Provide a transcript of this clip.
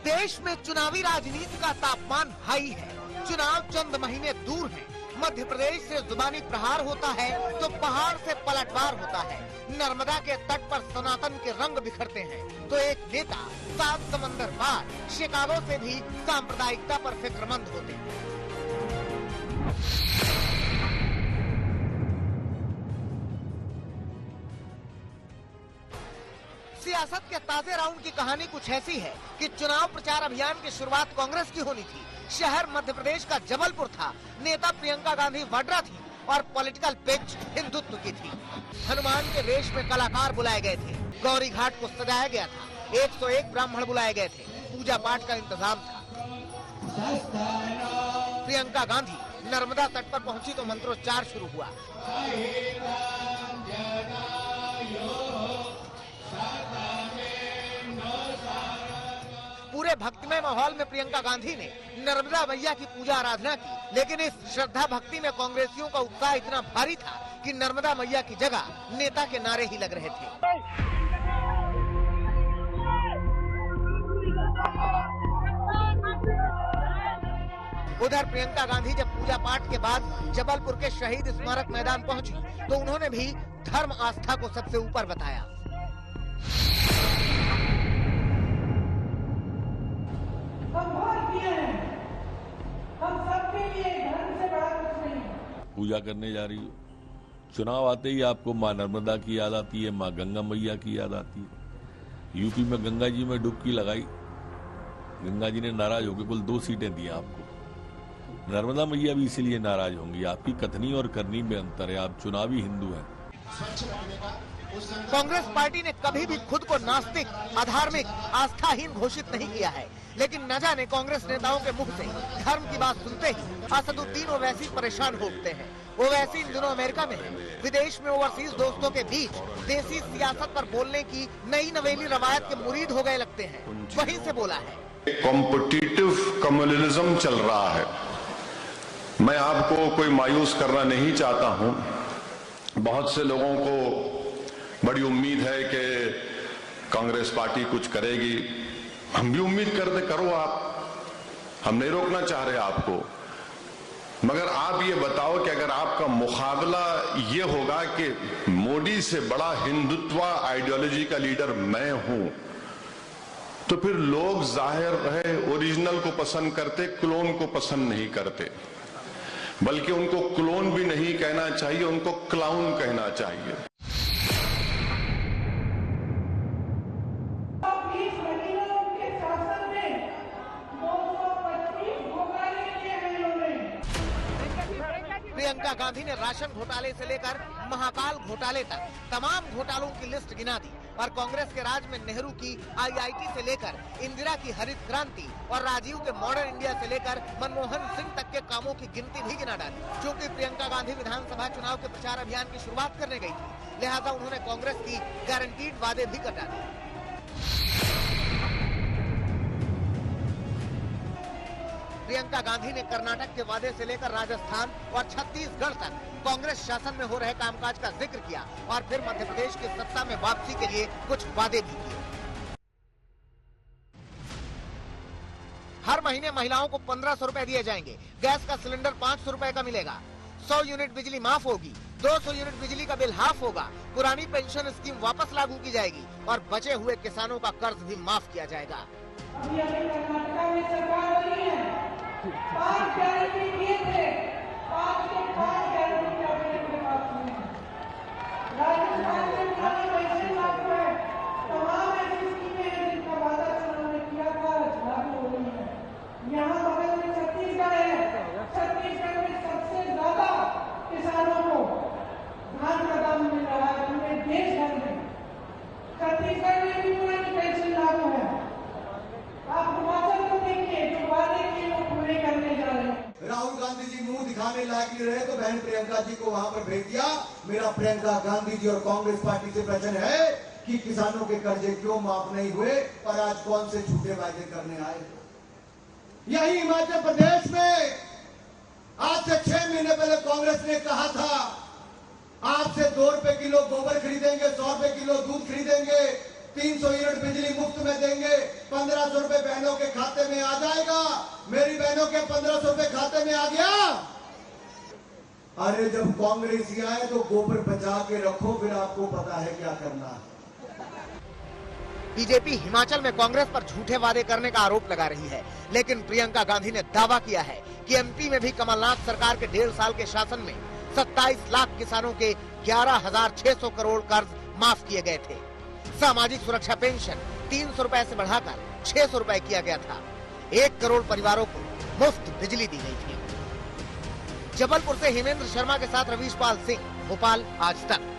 देश में चुनावी राजनीति का तापमान हाई है। चुनाव चंद महीने दूर हैं। मध्य प्रदेश से जुबानी प्रहार होता है तो पहाड़ से पलटवार होता है। नर्मदा के तट पर सनातन के रंग बिखरते हैं तो एक नेता 7 समंदर पार शिकागो से भी सांप्रदायिकता पर फिक्रमंद होते हैं। सियासत के ताजे राउंड की कहानी कुछ ऐसी है कि चुनाव प्रचार अभियान की शुरुआत कांग्रेस की होनी थी। शहर मध्य प्रदेश का जबलपुर था। नेता प्रियंका गांधी वाड्रा थी और पॉलिटिकल पिच हिंदुत्व की थी। हनुमान के वेश में कलाकार बुलाए गए थे। गौरी घाट को सजाया गया था। 101 ब्राह्मण बुलाए गए थे। पूजा पाठ का इंतजाम था। प्रियंका गांधी नर्मदा तट पर पहुंची तो मंत्रोच्चार शुरू हुआ। पूरे भक्तिमय माहौल में प्रियंका गांधी ने नर्मदा मैया की पूजा आराधना की, लेकिन इस श्रद्धा भक्ति में कांग्रेसियों का उत्साह इतना भारी था कि नर्मदा मैया की जगह नेता के नारे ही लग रहे थे। उधर प्रियंका गांधी जब पूजा पाठ के बाद जबलपुर के शहीद स्मारक मैदान पहुंची तो उन्होंने भी धर्म आस्था को सबसे ऊपर बताया। पूजा करने जा रही हो, चुनाव आते ही आपको माँ नर्मदा की याद आती है, माँ गंगा मैया की याद आती है। यूपी में गंगा जी में डुबकी लगाई, गंगा जी ने नाराज होकर कुल 2 सीटें दी आपको। नर्मदा मैया भी इसीलिए नाराज होंगी। आपकी कथनी और करनी में अंतर है। आप चुनावी हिंदू हैं। कांग्रेस पार्टी ने कभी भी खुद को नास्तिक, अधार्मिक, आस्थाहीन घोषित नहीं किया है, लेकिन न जाने कांग्रेस नेताओं के मुख से धर्म की बात सुनते ही असदुद्दीन ओवैसी परेशान हो उठते हैं। ओवैसी इन दिनों अमेरिका में है। विदेश में ओवरसीज दोस्तों के बीच देसी सियासत पर बोलने की नई नवेली रवायत के मुरीद हो गए लगते हैं। वहीं से बोला है, कॉम्पिटिटिव कम्युनलिज्म चल रहा है। मैं आपको कोई मायूस करना नहीं चाहता हूं। बहुत से लोगों को बड़ी उम्मीद है कि कांग्रेस पार्टी कुछ करेगी। हम भी उम्मीद करते, करो आप, हम नहीं रोकना चाह रहे आपको, मगर आप ये बताओ कि अगर आपका मुकाबला ये होगा कि मोदी से बड़ा हिंदुत्व आइडियोलॉजी का लीडर मैं हूं, तो फिर लोग जाहिर है ओरिजिनल को पसंद करते, क्लोन को पसंद नहीं करते। बल्कि उनको क्लोन भी नहीं कहना चाहिए, उनको क्लाउन कहना चाहिए। प्रियंका गांधी ने राशन घोटाले से लेकर महाकाल घोटाले तक तमाम घोटालों की लिस्ट गिना दी और कांग्रेस के राज में नेहरू की आईआईटी से लेकर इंदिरा की हरित क्रांति और राजीव के मॉडर्न इंडिया से लेकर मनमोहन सिंह तक के कामों की गिनती भी गिना डाली। क्योंकि प्रियंका गांधी विधानसभा चुनाव के प्रचार अभियान की शुरुआत करने गई थी, लिहाजा उन्होंने कांग्रेस की गारंटीड वादे भी कटा दिए। प्रियंका गांधी ने कर्नाटक के वादे से लेकर राजस्थान और छत्तीसगढ़ तक कांग्रेस शासन में हो रहे कामकाज का जिक्र किया और फिर मध्य प्रदेश की सत्ता में वापसी के लिए कुछ वादे भी किए। हर महीने महिलाओं को 1500 रुपए दिए जाएंगे। गैस का सिलेंडर 500 रुपए का मिलेगा। 100 यूनिट बिजली माफ होगी। 200 यूनिट बिजली का बिल हाफ होगा। पुरानी पेंशन स्कीम वापस लागू की जाएगी और बचे हुए किसानों का कर्ज भी माफ किया जाएगा। अभी कर्नाटक में सरकार बनी है, 5 गारंटी दिए थे, 5 के 5 गारंटी अपने पास नहीं है। राजस्थान में पुरानी पेंशन लागू है। तमाम ऐसी स्कीमें हैं जिनका वादा उन्होंने किया था, लागू हो रही है। यहाँ बगल में छत्तीसगढ़ है। छत्तीसगढ़ में सबसे ज्यादा किसानों को धान का दाम मिल रहा है पूरे देश भर में। छत्तीसगढ़ में भी पुरानी पेंशन लागू है। आप हिमाचल को देखिए, जो वादे किए वो पूरे करने जा रहे हैं। राहुल गांधी जी मुंह दिखाने लायक नहीं रहे तो बहन प्रियंका जी को वहां पर भेज दिया। मेरा प्रियंका गांधी जी और कांग्रेस पार्टी से प्रश्न है कि किसानों के कर्जे क्यों माफ नहीं हुए और आज कौन से झूठे वायदे करने आए। यही हिमाचल प्रदेश में आज से 6 महीने पहले कांग्रेस ने कहा था आपसे 2 रुपए किलो गोबर खरीदेंगे, 100 रुपए किलो दूध खरीदेंगे, 300 यूनिट बिजली मुफ्त में देंगे, 1500 रुपए बहनों के खाते में आ जाएगा। मेरी बहनों के 1500 रुपए खाते में आ गया। अरे जब कांग्रेस आए तो गोबर बचा के रखो, फिर आपको पता है क्या करना है। बीजेपी हिमाचल में कांग्रेस पर झूठे वादे करने का आरोप लगा रही है, लेकिन प्रियंका गांधी ने दावा किया है कि एमपी में भी कमलनाथ सरकार के 1.5 साल के शासन में 27 लाख किसानों के 11,600 करोड़ कर्ज माफ किए गए थे। सामाजिक सुरक्षा पेंशन 300 रुपए से बढ़ाकर 600 रुपए किया गया था। 1 करोड़ परिवारों को मुफ्त बिजली दी गई थी। जबलपुर से हेमेंद्र शर्मा के साथ रवीश पाल सिंह, भोपाल, आज तक।